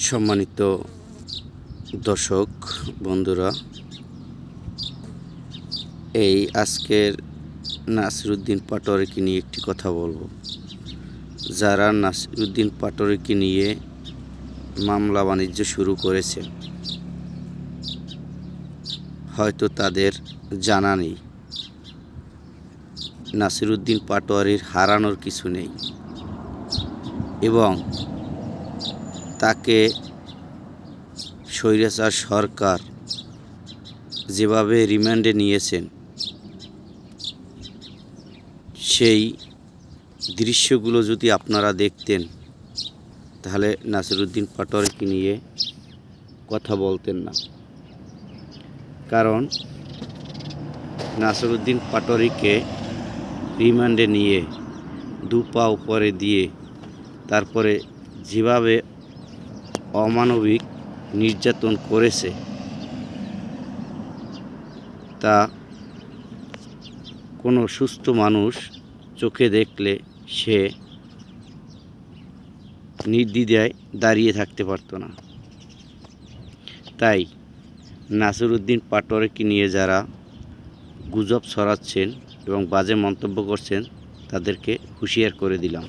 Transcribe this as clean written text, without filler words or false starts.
সম্মানিত দর্শক বন্ধুরা, এই আজকের নাসিরউদ্দিন পাটোয়ারিকে নিয়ে একটি কথা বলবো। যারা নাসিরউদ্দিন পাটোয়ারিকে নিয়ে মামলা বাণিজ্য শুরু করেছে, হয়তো তাদের জানা নেই নাসিরউদ্দিন পাটোয়ারির হারানোর কিছু নেই এবং তাকে স্বৈরাচার সরকার যেভাবে রিমান্ডে নিয়েছেন, সেই দৃশ্যগুলো যদি আপনারা দেখতেন তাহলে নাসিরউদ্দিন পাটোয়ারিকে নিয়ে কথা বলতেন না। কারণ নাসিরউদ্দিন পাটোয়ারিকে রিমান্ডে নিয়ে দু পা উপরে দিয়ে তারপরে যেভাবে অমানবিক নির্যাতন করেছে, তা কোনো সুস্থ মানুষ চোখে দেখলে সে নির্দ্বিধায় দাঁড়িয়ে থাকতে পারত না। তাই নাসিরউদ্দিন পাটোয়ারিকে নিয়ে যারা গুজব ছড়াচ্ছেন এবং বাজে মন্তব্য করছেন, তাদেরকে হুঁশিয়ার করে দিলাম।